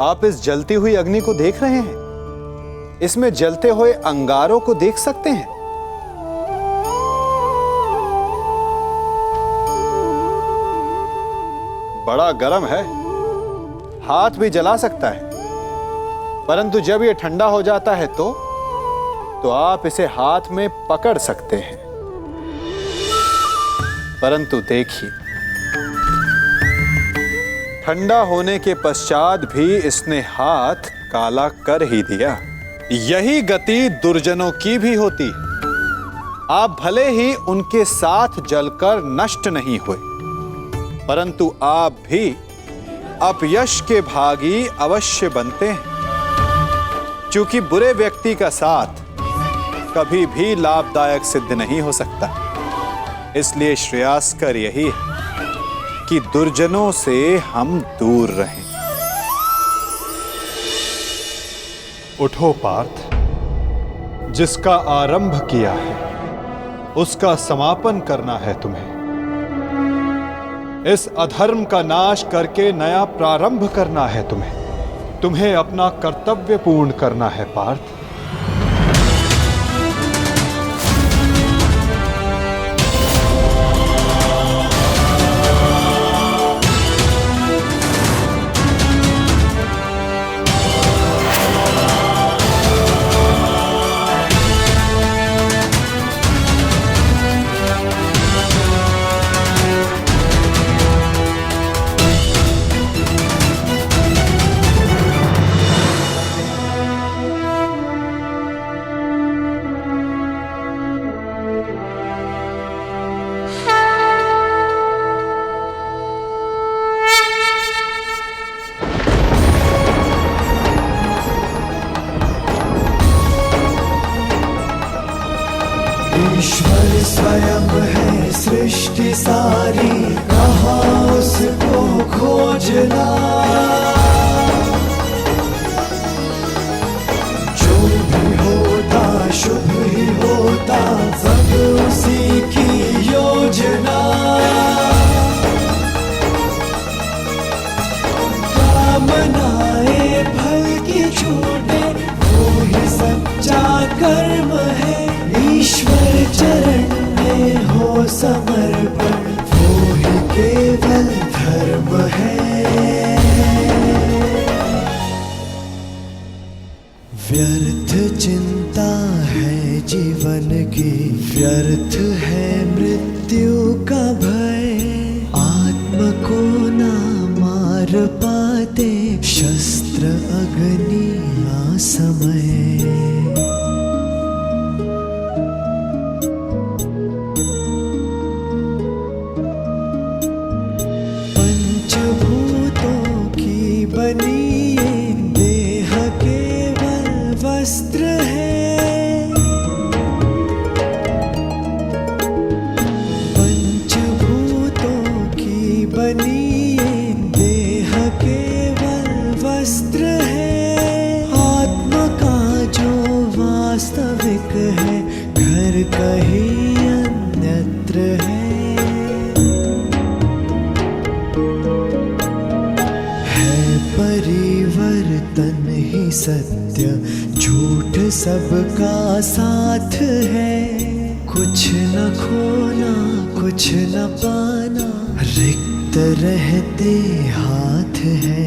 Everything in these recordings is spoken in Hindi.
आप इस जलती हुई अग्नि को देख रहे हैं? इसमें जलते हुए अंगारों को देख सकते हैं? बड़ा गर्म है, हाथ भी जला सकता है, परंतु जब यह ठंडा हो जाता है तो आप इसे हाथ में पकड़ सकते हैं। परंतु देखिए, ठंडा होने के पश्चात भी इसने हाथ काला कर ही दिया। यही गति दुर्जनों की भी होती है। आप भले ही उनके साथ जलकर नष्ट नहीं हुए, परंतु आप भी अपयश के भागी अवश्य बनते हैं, क्योंकि बुरे व्यक्ति का साथ कभी भी लाभदायक सिद्ध नहीं हो सकता। इसलिए श्रेयस्कर यही है कि दुर्जनों से हम दूर रहें। उठो पार्थ, जिसका आरंभ किया है उसका समापन करना है तुम्हें। इस अधर्म का नाश करके नया प्रारंभ करना है तुम्हें अपना कर्तव्य पूर्ण करना है पार्थ। ईश्वर स्वयं है सृष्टि सारी, कहाँ उसको खोजना। जो भी होता शुभ ही होता, सब उसी की योजना। कामनाएं फल की छूटे, वो ही सच्चा कर्म है। ईश्वर चरण में हो समर्पण, वो ही केवल धर्म है। व्यर्थ चिंता है जीवन की, व्यर्थ है मृत्यु का भय। आत्म को ना मार पाते शस्त्र अग्नि असमय। वस्त्र है पंचभूतों की बनी ये देह केवल वस्त्र है। आत्मा का जो वास्तविक है, घर कहीं अन्यत्र है परिवर्तन ही सत्य, झूठ सबका साथ है। कुछ न खोना कुछ न पाना, रिक्त रहते हाथ है।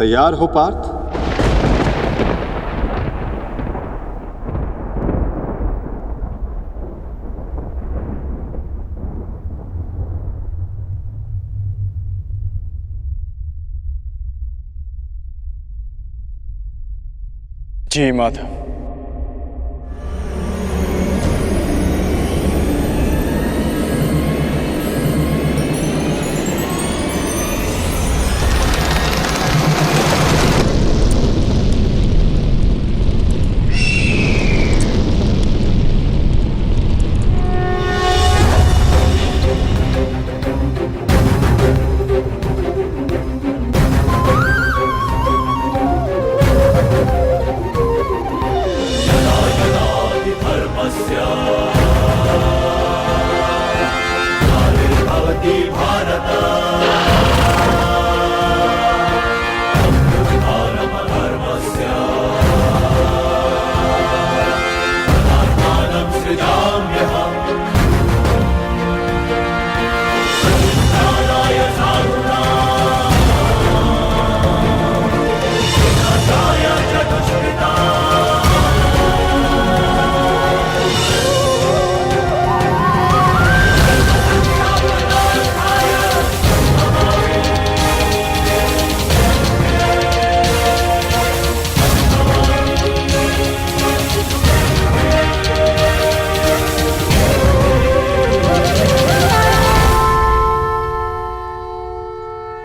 तैयार हो पार्थ? जी माधव।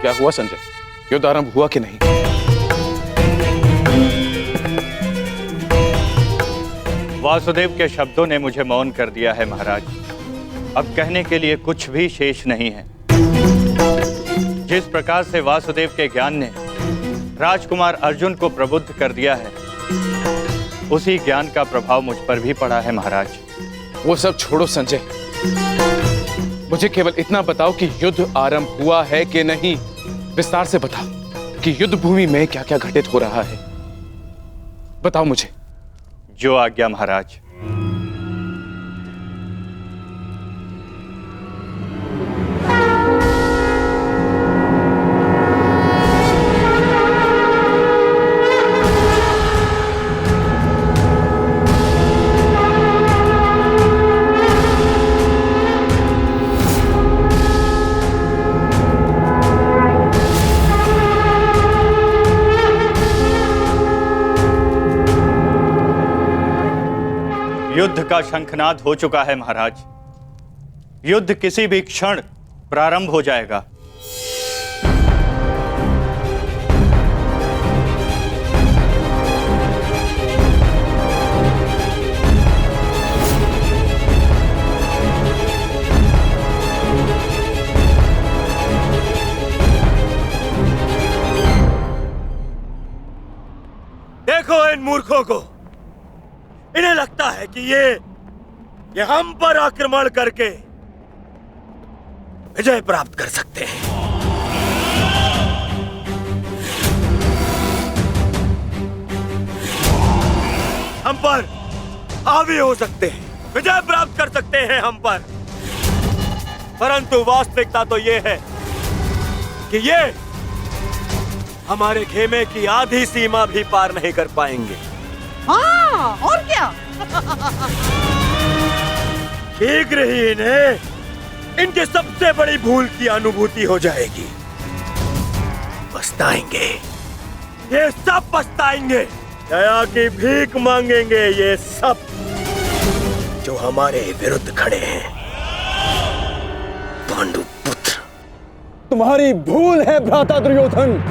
क्या हुआ संजय? युद्ध आरंभ हुआ कि नहीं? वासुदेव के शब्दों ने मुझे मौन कर दिया है महाराज। अब कहने के लिए कुछ भी शेष नहीं है। जिस प्रकार से वासुदेव के ज्ञान ने राजकुमार अर्जुन को प्रबुद्ध कर दिया है, उसी ज्ञान का प्रभाव मुझ पर भी पड़ा है महाराज। वो सब छोड़ो संजय, मुझे केवल इतना बताओ कि युद्ध आरंभ हुआ है कि नहीं। विस्तार से बताओ कि युद्ध भूमि में क्या क्या घटित हो रहा है। बताओ मुझे। जो आज्ञा महाराज। युद्ध का शंखनाद हो चुका है महाराज। युद्ध किसी भी क्षण प्रारंभ हो जाएगा। देखो इन मूर्खों को, इन्हें लगता है कि ये हम पर आक्रमण करके विजय प्राप्त कर सकते हैं। हम पर हावी हो सकते हैं, विजय प्राप्त कर सकते हैं हम पर। परंतु वास्तविकता तो ये है कि ये हमारे खेमे की आधी सीमा भी पार नहीं कर पाएंगे। हाँ, और क्या? शीघ्र ही इन्हें इनके सबसे बड़ी भूल की अनुभूति हो जाएगी। पछताएंगे, ये सब पछताएंगे। दया की भीख मांगेंगे ये सब जो हमारे विरुद्ध खड़े हैं। पांडु पुत्र, तुम्हारी भूल है भ्राता दुर्योधन।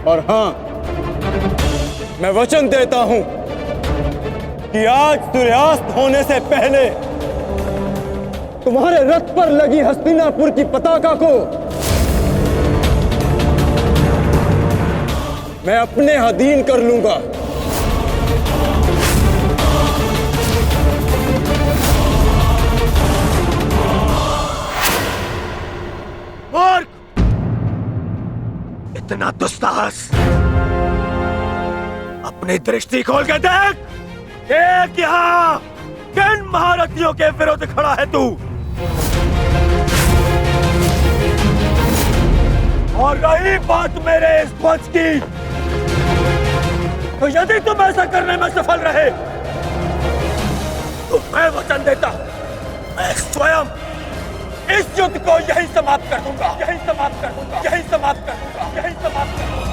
और हाँ, मैं वचन देता हूं कि आज सूर्यास्त होने से पहले तुम्हारे रथ पर लगी हस्तिनापुर की पताका को मैं अपने अधीन कर लूंगा। मूर्ख! इतना दुस्साहस! अपनी दृष्टि खोल के देख, एक यहाँ किन महारथियों के विरुद्ध खड़ा है तू? और रही बात मेरे इस ध्वज की, तो यदि तुम ऐसा करने में सफल रहे तो मैं वचन देता हूं, मैं स्वयं इस युद्ध को यहीं समाप्त कर दूंगा, यहीं समाप्त कर दूंगा, यहीं समाप्त कर दूंगा, यहीं समाप्त कर दूंगा।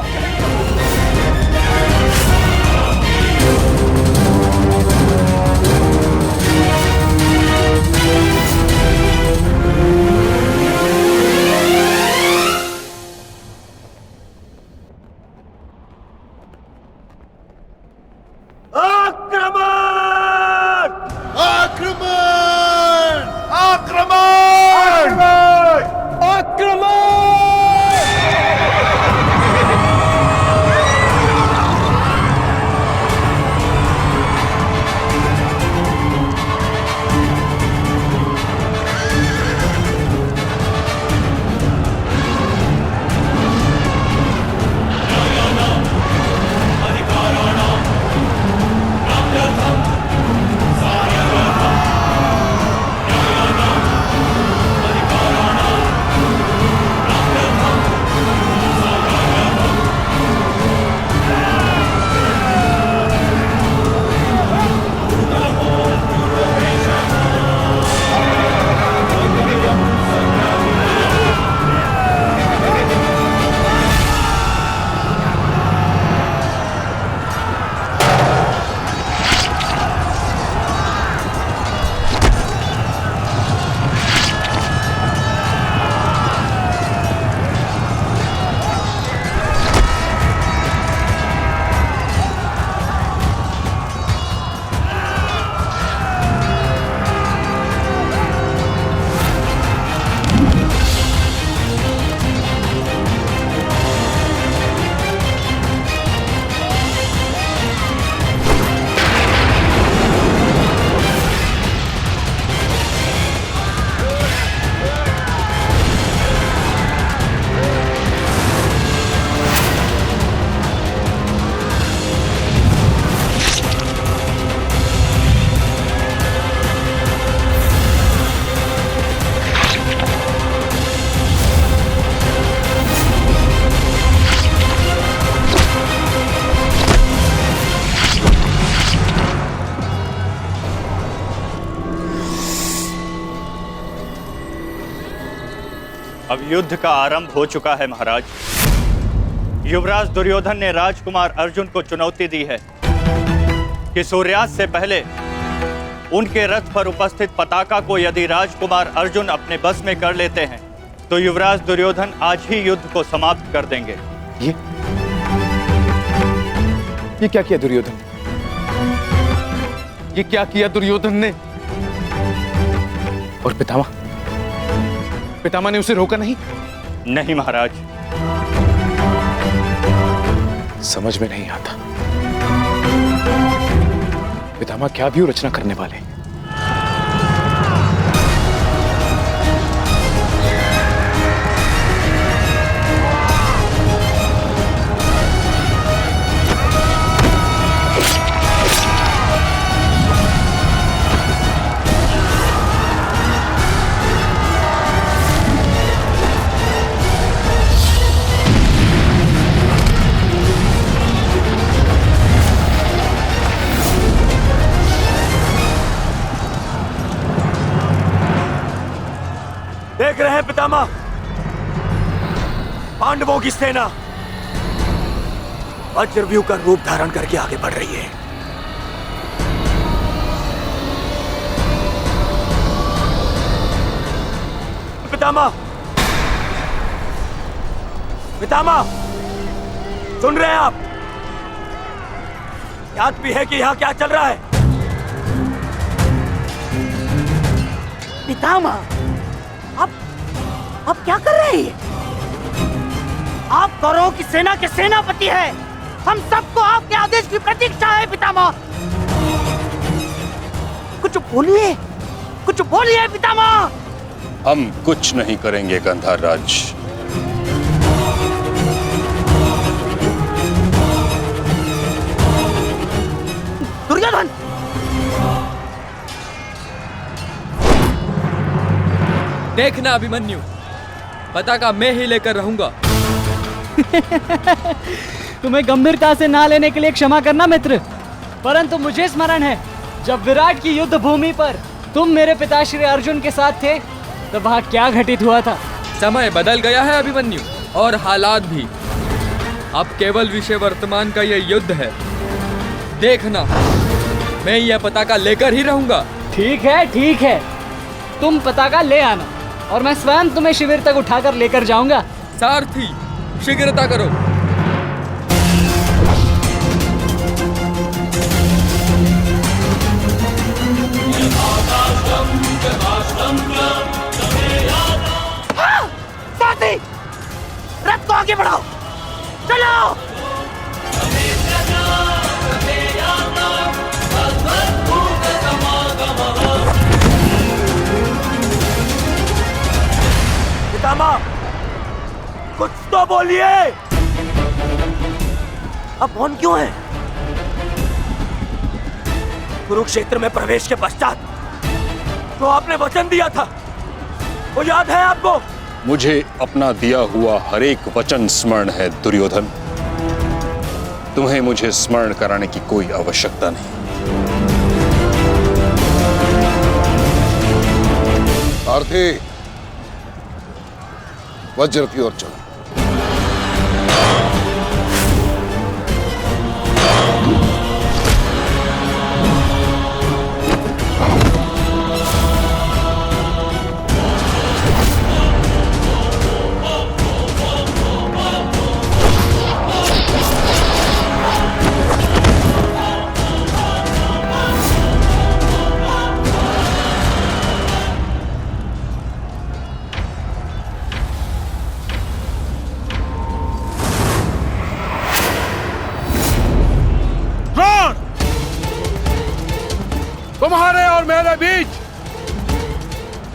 युद्ध का आरंभ हो चुका है महाराज। युवराज दुर्योधन ने राजकुमार अर्जुन को चुनौती दी है कि सूर्यास्त से पहले उनके रथ पर उपस्थित पताका को यदि राजकुमार अर्जुन अपने बस में कर लेते हैं तो युवराज दुर्योधन आज ही युद्ध को समाप्त कर देंगे। ये क्या किया दुर्योधन ने? ये क्या किया दुर्योधन ने? और पितामह ने उसे रोका नहीं? नहीं महाराज। समझ में नहीं आता पितामह क्या भी रचना करने वाले। देख रहे हैं पितामह, पांडवों की सेना वज्रव्यूह का रूप धारण करके आगे बढ़ रही है। पितामह, पितामह, सुन रहे हैं आप? याद भी है कि यहां क्या चल रहा है? पितामह, आप क्या कर रहे हैं? आप कौरवों की सेना के सेनापति हैं। हम सबको आपके आदेश की प्रतीक्षा है पितामह। कुछ बोलिए पितामह। हम कुछ नहीं करेंगे गंधार राज। दुर्योधन, देखना अभिमन्यु, पताका मैं ही लेकर रहूंगा। तुम्हें गंभीरता से ना लेने के लिए क्षमा करना मित्र, परंतु मुझे स्मरण है जब विराट की युद्ध भूमि पर तुम मेरे पिताश्री अर्जुन के साथ थे तो वहाँ क्या घटित हुआ था। समय बदल गया है अभिमन्यु, और हालात भी। अब केवल विषय वर्तमान का ये युद्ध है। देखना, मैं यह पताका लेकर ही रहूंगा। ठीक है, तुम पताका ले आना और मैं स्वयं तुम्हें शिविर तक उठाकर लेकर जाऊंगा। सारथी, शीघ्रता करो। हाँ, सारथी, रथ को आगे बढ़ाओ, चलो। पितामह, कुछ तो बोलिए। अब मौन क्यों है? कुरुक्षेत्र में प्रवेश के पश्चात तो आपने वचन दिया था, वो याद है आपको? मुझे अपना दिया हुआ हर एक वचन स्मरण है दुर्योधन। तुम्हें मुझे स्मरण कराने की कोई आवश्यकता नहीं। सारथी, वज्र की ओर चलो। तुम्हारे और मेरे बीच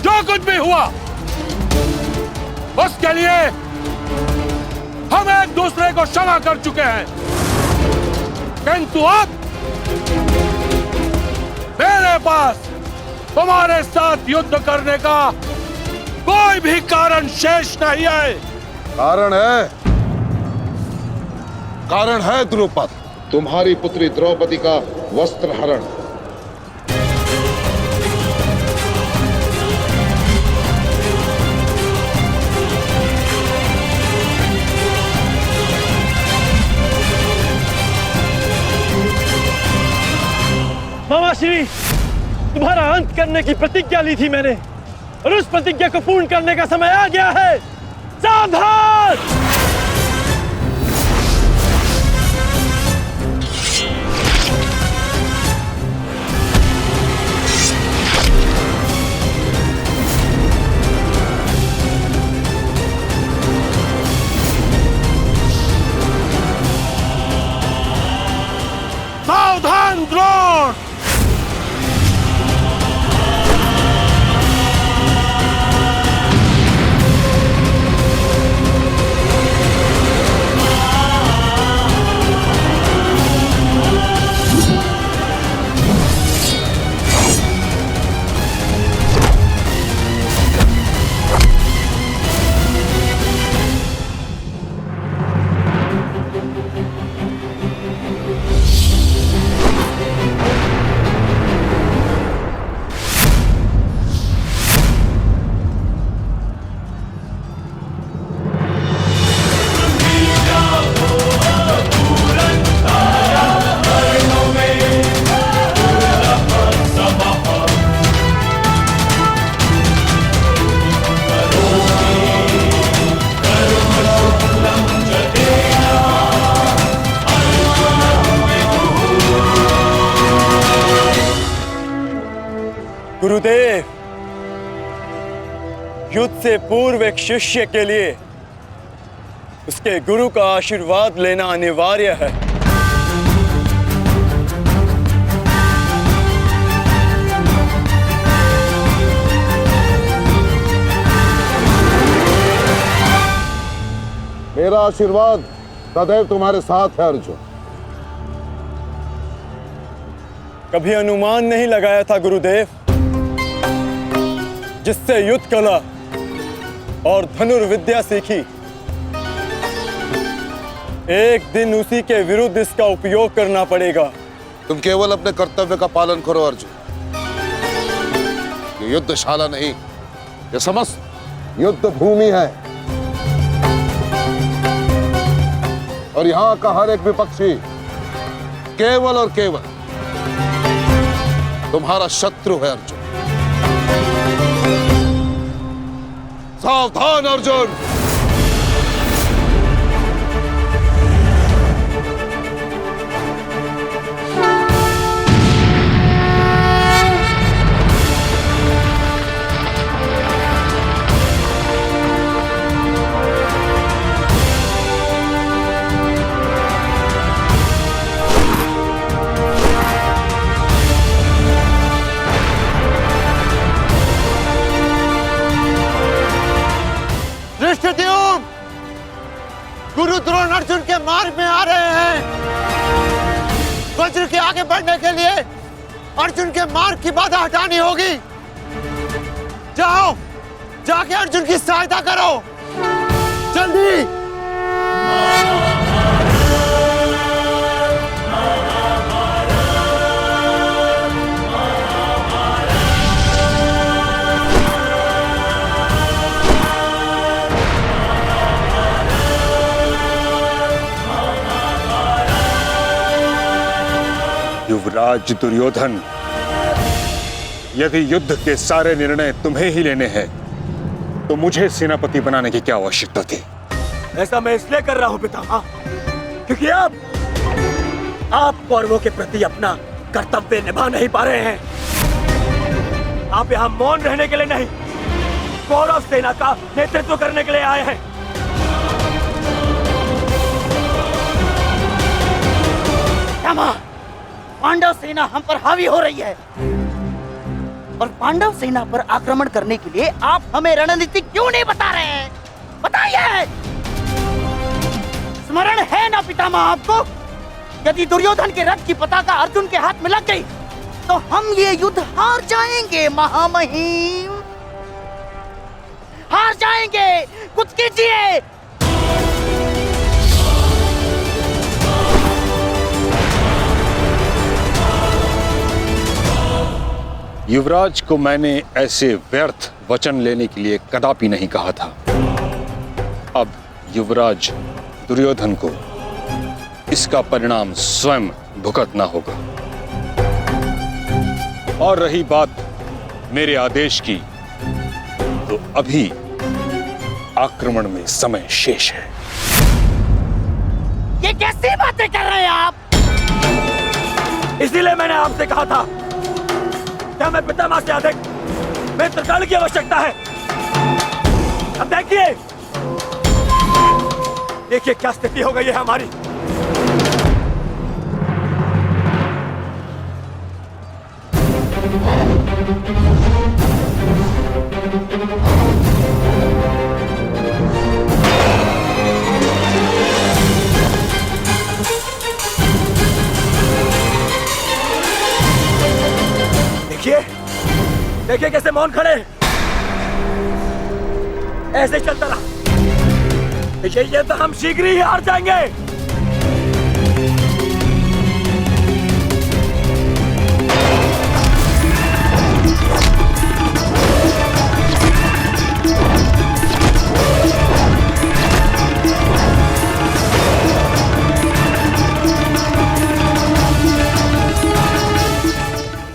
जो कुछ भी हुआ उसके लिए हम एक दूसरे को क्षमा कर चुके हैं, किंतु अब मेरे पास तुम्हारे साथ युद्ध करने का कोई भी कारण शेष नहीं है। कारण है द्रुपद, तुम्हारी पुत्री द्रौपदी का वस्त्र हरण। पिताश्री, तुम्हारा अंत करने की प्रतिज्ञा ली थी मैंने, और उस प्रतिज्ञा को पूर्ण करने का समय आ गया है। सावधान! सावधान द्रोण! गुरुदेव, युद्ध से पूर्व एक शिष्य के लिए उसके गुरु का आशीर्वाद लेना अनिवार्य है। मेरा आशीर्वाद सदैव तुम्हारे साथ है अर्जुन। कभी अनुमान नहीं लगाया था गुरुदेव, जिससे युद्ध कला और धनुर्विद्या सीखी, एक दिन उसी के विरुद्ध इसका उपयोग करना पड़ेगा। तुम केवल अपने कर्तव्य का पालन करो अर्जुन। ये युद्धशाला नहीं, ये समस्त युद्ध भूमि है, और यहां का हर एक विपक्षी केवल और केवल तुम्हारा शत्रु है अर्जुन। सावधान अर्जुन! धृष्टद्युम्न, गुरु द्रोण अर्जुन के मार्ग में आ रहे हैं। वज्र के आगे बढ़ने के लिए अर्जुन के मार्ग की बाधा हटानी होगी। जाओ, जाके अर्जुन की सहायता करो, जल्दी। युवराज दुर्योधन, यदि युद्ध के सारे निर्णय तुम्हें ही लेने हैं, तो मुझे सेनापति बनाने की क्या आवश्यकता थी? ऐसा मैं इसलिए कर रहा हूं पितामह, क्योंकि आप कौरवों के प्रति अपना कर्तव्य निभा नहीं पा रहे हैं। आप यहाँ मौन रहने के लिए नहीं, कौरव सेना का नेतृत्व करने के लिए आए हैं। पांडव सेना हम पर हावी हो रही है, और पांडव सेना पर आक्रमण करने के लिए आप हमें रणनीति क्यों नहीं बता रहे हैं? बताइए। स्मरण है ना पितामह आपको, यदि दुर्योधन के रथ की पताका अर्जुन के हाथ में लग गई तो हम ये युद्ध हार जाएंगे महामहिम, हार जाएंगे। कुछ कीजिए। युवराज को मैंने ऐसे व्यर्थ वचन लेने के लिए कदापि नहीं कहा था। अब युवराज दुर्योधन को इसका परिणाम स्वयं भुगतना होगा। और रही बात मेरे आदेश की, तो अभी आक्रमण में समय शेष है। ये कैसी बातें कर रहे हैं आप? इसीलिए मैंने आपसे कहा था कि हमें पितामह से अधिक मित्रगण की आवश्यकता है। अब देखिए क्या स्थिति हो गई है हमारी। देखिए कैसे मौन खड़े, ऐसे चलता रहा ये तो हम शीघ्र ही हार जाएंगे।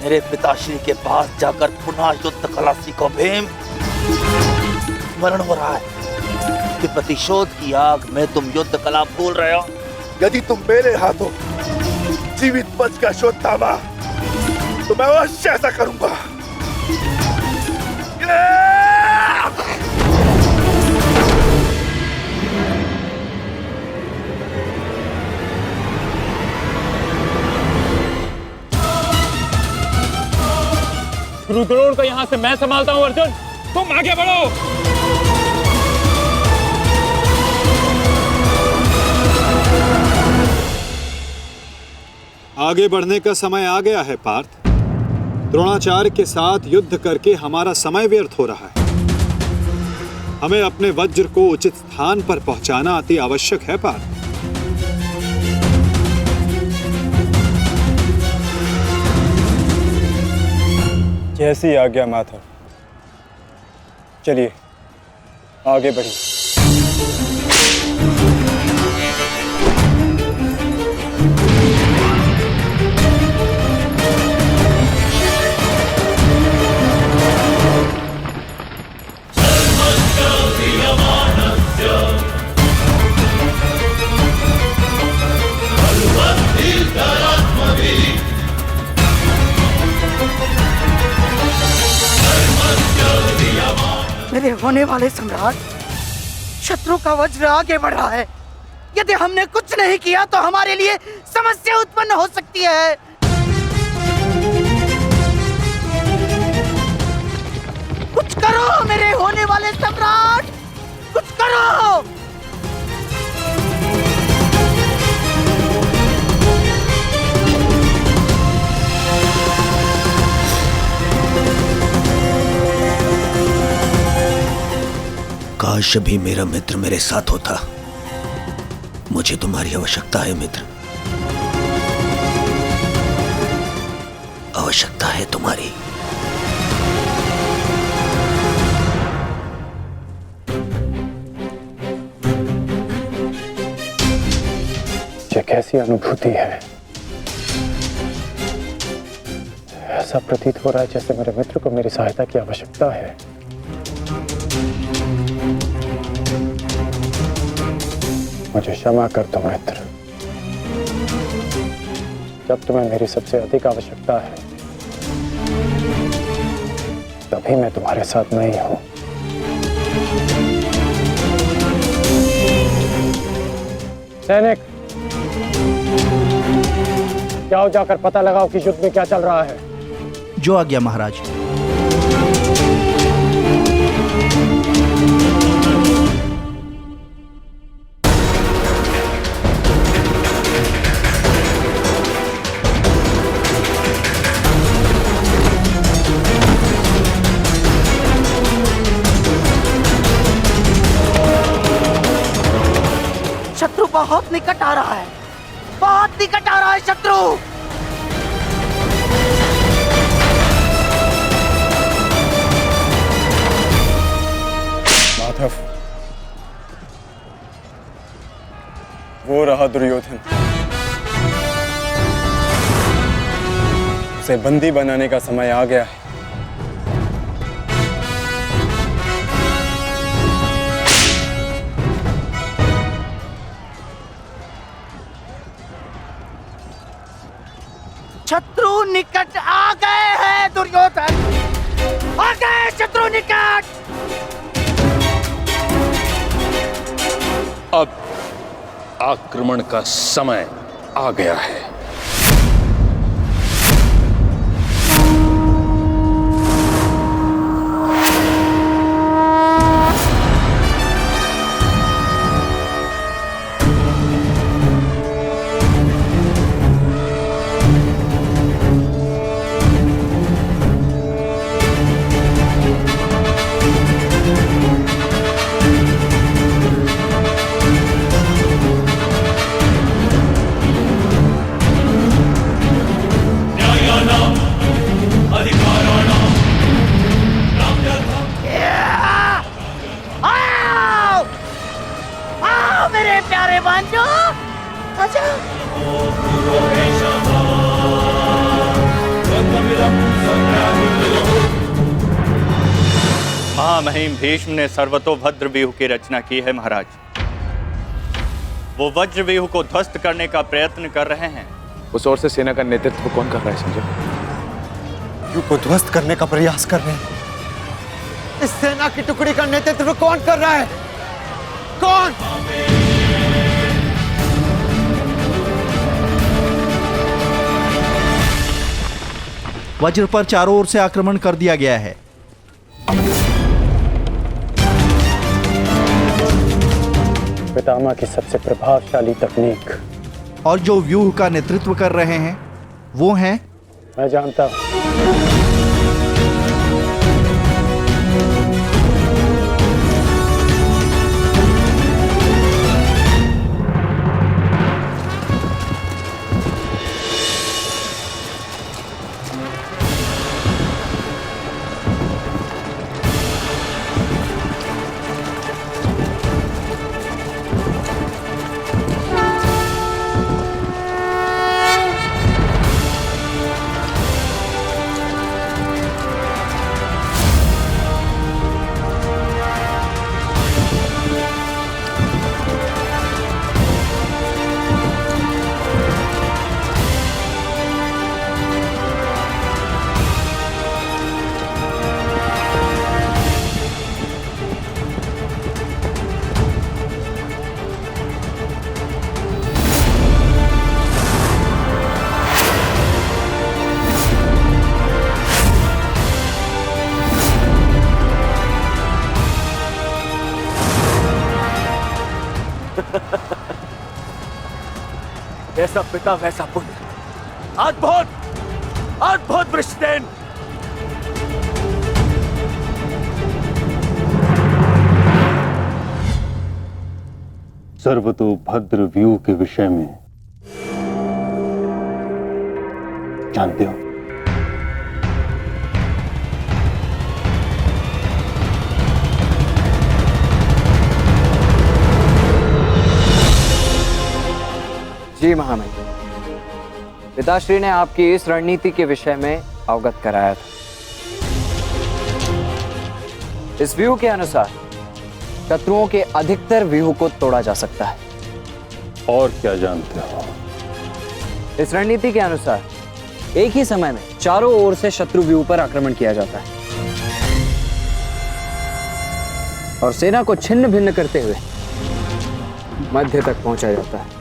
मेरे पिताश्री के पास जाकर पुनः युद्ध कला सीखो भीम। स्मरण हो रहा है कि प्रतिशोध की आग में तुम युद्ध कला भूल रहे हो। यदि तुम मेरे हाथों जीवित बच का शोध थामा तो मैं अवश्य ऐसा करूंगा। रुद्रोण को यहाँ से मैं संभालता हूँ। अर्जुन तुम आगे बढ़ो। आगे बढ़ने का समय आ गया है पार्थ। द्रोणाचार्य के साथ युद्ध करके हमारा समय व्यर्थ हो रहा है। हमें अपने वज्र को उचित स्थान पर पहुंचाना अति आवश्यक है पार्थ। जैसी आज्ञा माधव। चलिए आगे बढ़िए। मेरे होने वाले सम्राट, शत्रु का वज्र आगे बढ़ रहा है। यदि हमने कुछ नहीं किया तो हमारे लिए समस्या उत्पन्न हो सकती है। कुछ करो मेरे होने वाले सम्राट, कुछ करो। काश भी मेरा मित्र मेरे साथ होता। मुझे तुम्हारी आवश्यकता है मित्र, आवश्यकता है तुम्हारी। ये कैसी अनुभूति है। ऐसा प्रतीत हो रहा है जैसे मेरे मित्र को मेरी सहायता की आवश्यकता है। मुझे क्षमा कर दो मित्र। जब तुम्हें मेरी सबसे अधिक आवश्यकता है तभी मैं तुम्हारे साथ नहीं हूं। सैनिक, जाओ जाकर पता लगाओ कि युद्ध में क्या चल रहा है। जो आज्ञा महाराज। शत्रु बहुत निकट आ रहा है, बहुत निकट आ रहा है शत्रु। माधव, वो रहा दुर्योधन। उसे बंदी बनाने का समय आ गया है। शत्रु निकट आ गए हैं दुर्योधन, आ गए शत्रु निकट। अब आक्रमण का समय आ गया है। मेरे प्यारे बांजो, आजा। महामहिम भीष्म ने सर्वतोभद्र व्यूह की रचना की है महाराज। वो वज्र व्यूह को ध्वस्त करने का प्रयत्न कर रहे हैं। उस ओर से सेना का नेतृत्व कौन कर रहा है संजय? व्यूह को ध्वस्त करने का प्रयास कर रहे हैं। इस सेना की टुकड़ी का नेतृत्व कौन कर रहा है? कौन? वज्र पर चारों ओर से आक्रमण कर दिया गया है। पितामह की सबसे प्रभावशाली तकनीक। और जो व्यूह का नेतृत्व कर रहे हैं वो हैं, मैं जानता हूं। जैसा पिता वैसा पुत्र। अद्भुत, अद्भुत वृषसेन। सर्वतोभद्र व्यूह के विषय में जानते हो? जी महामहिम, पिताश्री ने आपकी इस रणनीति के विषय में अवगत कराया था। इस व्यूह के अनुसार शत्रुओं के अधिकतर व्यूह को तोड़ा जा सकता है। और क्या जानते हो? इस रणनीति के अनुसार एक ही समय में चारों ओर से शत्रु व्यूह पर आक्रमण किया जाता है और सेना को छिन्न भिन्न करते हुए मध्य तक पहुंचा जाता है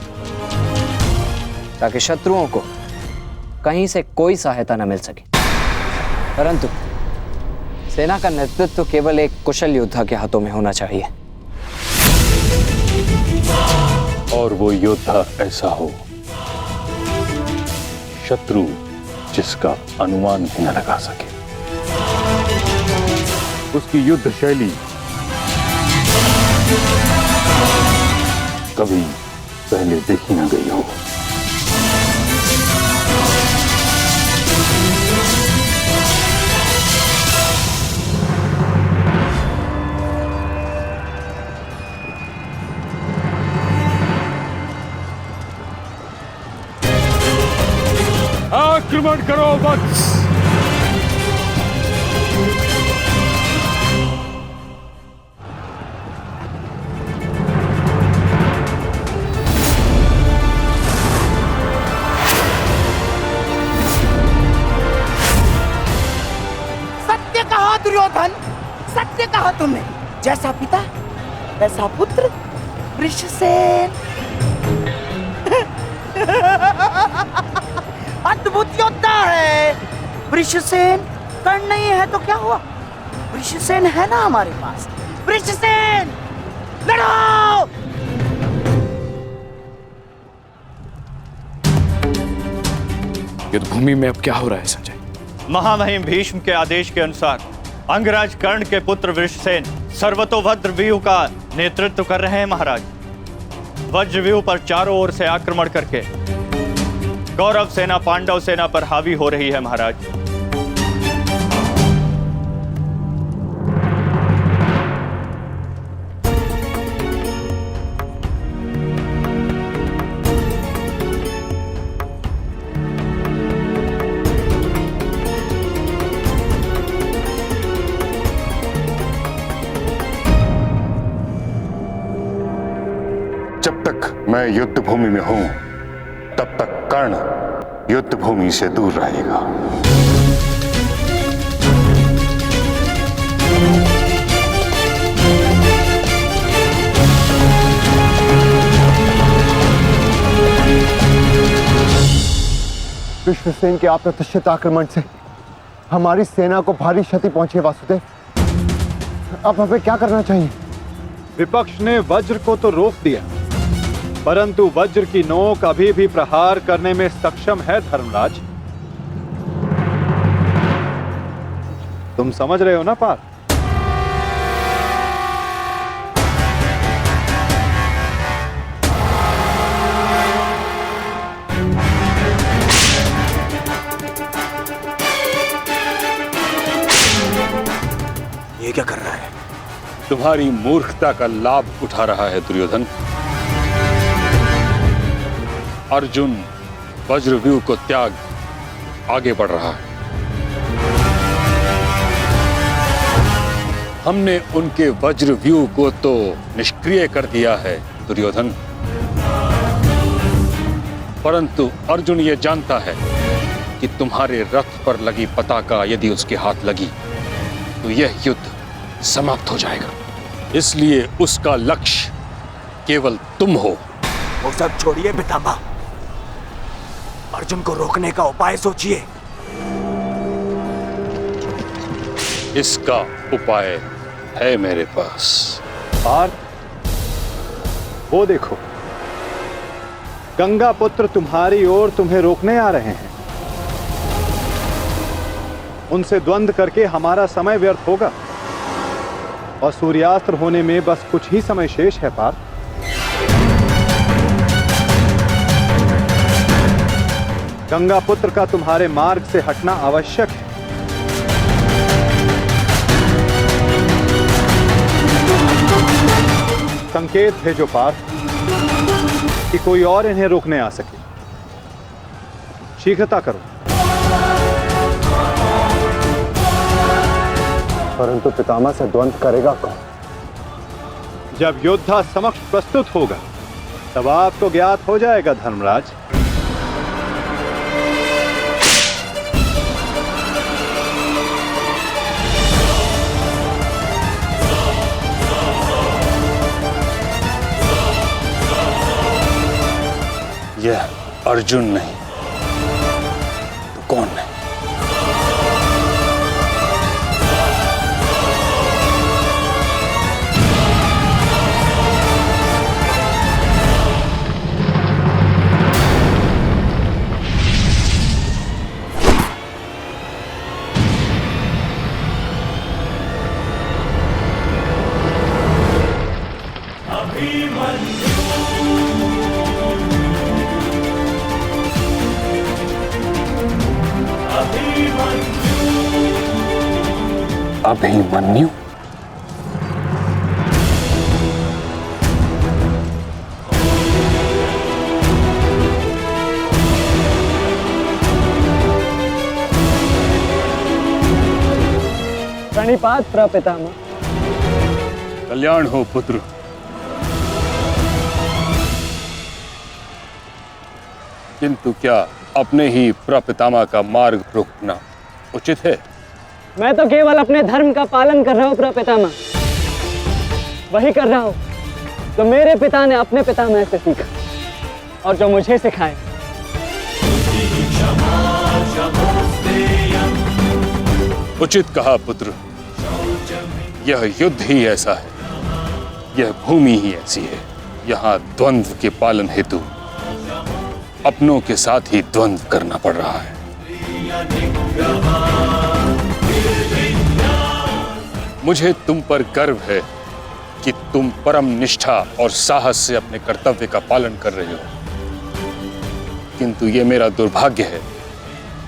ताकि शत्रुओं को कहीं से कोई सहायता न मिल सके। परंतु सेना का नेतृत्व केवल एक कुशल योद्धा के हाथों में होना चाहिए। और वो योद्धा ऐसा हो शत्रु जिसका अनुमान भी न लगा सके। उसकी युद्ध शैली कभी पहले देखी न गई हो। आक्रमण करो वत्स। सत्य कहा दुर्योधन, सत्य कहा तुमने। जैसा पिता वैसा पुत्र वृषसेन। अद्भुत योद्धा है वृषसेन। कर्ण नहीं है तो क्या हुआ, वृषसेन है ना हमारे पास। वृषसेन लड़ो। युद्ध भूमि में अब क्या हो रहा है संजय? महामहिम भीष्म के आदेश के अनुसार अंगराज कर्ण के पुत्र वृषसेन सर्वतोभद्र व्यूह का नेतृत्व कर रहे हैं महाराज। वज्र व्यूह पर चारों ओर से आक्रमण करके कौरव सेना पांडव सेना पर हावी हो रही है महाराज। जब तक मैं युद्ध भूमि में हूं तब तक कर्ण युद्ध भूमि से दूर रहेगा। विश्वसेन के अप्रत्याशित आक्रमण से हमारी सेना को भारी क्षति पहुंची है वासुदेव। अब हमें क्या करना चाहिए? विपक्ष ने वज्र को तो रोक दिया, परंतु वज्र की नोक अभी भी प्रहार करने में सक्षम है धर्मराज। तुम समझ रहे हो ना पार? ये क्या कर रहा है? तुम्हारी मूर्खता का लाभ उठा रहा है दुर्योधन। अर्जुन वज्रव्यूह को त्याग आगे बढ़ रहा है। हमने उनके वज्रव्यूह को तो निष्क्रिय कर दिया है दुर्योधन, परंतु अर्जुन ये जानता है कि तुम्हारे रथ पर लगी पताका यदि उसके हाथ लगी तो यह युद्ध समाप्त हो जाएगा। इसलिए उसका लक्ष्य केवल तुम हो। वो सब छोड़िए पितामह, अर्जुन को रोकने का उपाय सोचिए। इसका उपाय है मेरे पास। पार्थ, वो देखो, गंगा पुत्र तुम्हारी ओर तुम्हें रोकने आ रहे हैं। उनसे द्वंद्व करके हमारा समय व्यर्थ होगा और सूर्यास्त्र होने में बस कुछ ही समय शेष है पार्थ। गंगा पुत्र का तुम्हारे मार्ग से हटना आवश्यक है। संकेत भेजो पार्थ कि कोई और इन्हें रोकने आ सके। शीघ्रता करो। परंतु पितामह से द्वंद्व करेगा कौन? जब योद्धा समक्ष प्रस्तुत होगा तब आपको ज्ञात हो जाएगा धर्मराज। यह अर्जुन नहीं तो कौन है? अभिमन्यु? प्रणिपात प्रपितामह। कल्याण हो पुत्र। किंतु क्या अपने ही प्रपितामह का मार्ग रोकना उचित है? मैं तो केवल अपने धर्म का पालन कर रहा हूँ प्रपितामह, वही कर रहा हूँ जो मेरे पिता ने अपने पितामह से सीखा और जो मुझे सिखाए। उचित कहा पुत्र। यह युद्ध ही ऐसा है, यह भूमि ही ऐसी है। यहाँ द्वंद्व के पालन हेतु अपनों के साथ ही द्वंद्व करना पड़ रहा है। मुझे तुम पर गर्व है कि तुम परम निष्ठा और साहस से अपने कर्तव्य का पालन कर रहे हो, किंतु ये मेरा दुर्भाग्य है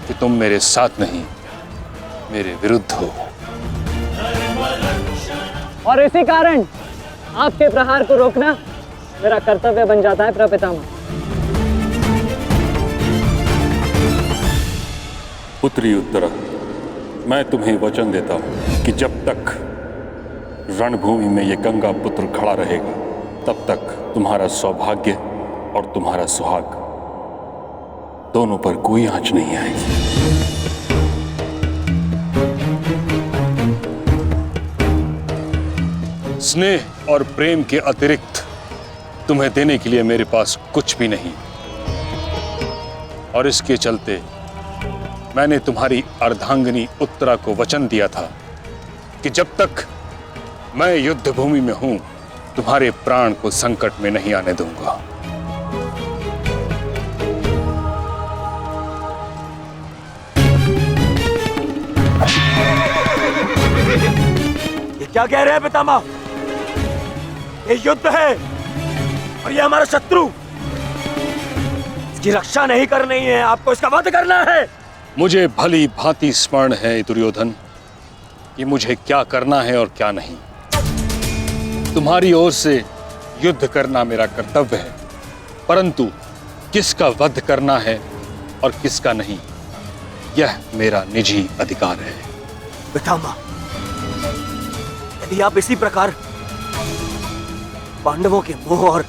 कि तुम मेरे साथ नहीं, मेरे विरुद्ध हो। और इसी कारण आपके प्रहार को रोकना मेरा कर्तव्य बन जाता है प्रपितामह। पुत्री उत्तरा, मैं तुम्हें वचन देता हूं कि जब तक रणभूमि में ये गंगा पुत्र खड़ा रहेगा, तब तक तुम्हारा सौभाग्य और तुम्हारा सुहाग दोनों पर कोई आंच नहीं आएगी। स्नेह और प्रेम के अतिरिक्त तुम्हें देने के लिए मेरे पास कुछ भी नहीं, और इसके चलते मैंने तुम्हारी अर्धांगिनी उत्तरा को वचन दिया था कि जब तक मैं युद्ध भूमि में हूं, तुम्हारे प्राण को संकट में नहीं आने दूंगा। ये क्या कह रहे हैं पितामह? ये युद्ध है और ये हमारा शत्रु, इसकी रक्षा नहीं करनी है, आपको इसका वध करना है। मुझे भली भांति स्मरण है दुर्योधन कि मुझे क्या करना है और क्या नहीं। तुम्हारी ओर से युद्ध करना मेरा कर्तव्य है, परंतु किसका वध करना है और किसका नहीं, यह मेरा निजी अधिकार है। पितामह, यदि आप इसी प्रकार पांडवों के मोह और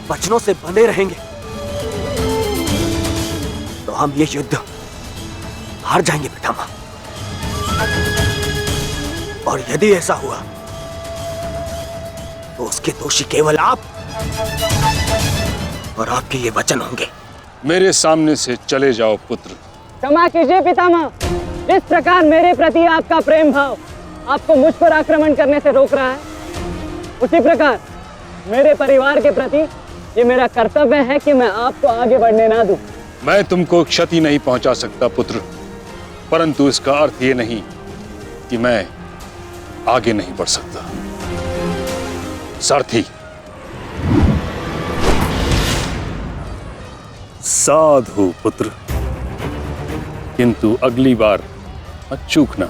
वचनों से बंधे रहेंगे तो हम ये युद्ध हार जाएंगे पितामह। और यदि ऐसा हुआ तो उसके दोषी केवल आप और आपके ये वचन होंगे। मेरे सामने से चले जाओ पुत्र। क्षमा कीजिए पितामह, इस प्रकार मेरे प्रति आपका प्रेम भाव आपको मुझ पर आक्रमण करने से रोक रहा है, उसी प्रकार मेरे परिवार के प्रति ये मेरा कर्तव्य है कि मैं आपको आगे बढ़ने ना दूं। मैं तुमको क्षति नहीं पहुंचा सकता पुत्र, परंतु इसका अर्थ ये नहीं कि मैं आगे नहीं बढ़ सकता। सारथी, साधु पुत्र, किंतु अगली बार मत चूकना।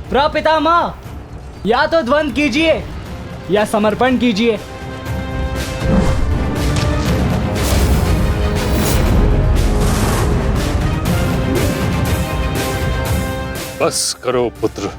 प्रपितामह, या तो द्वंद्व कीजिए या समर्पण कीजिए। बस करो पुत्र।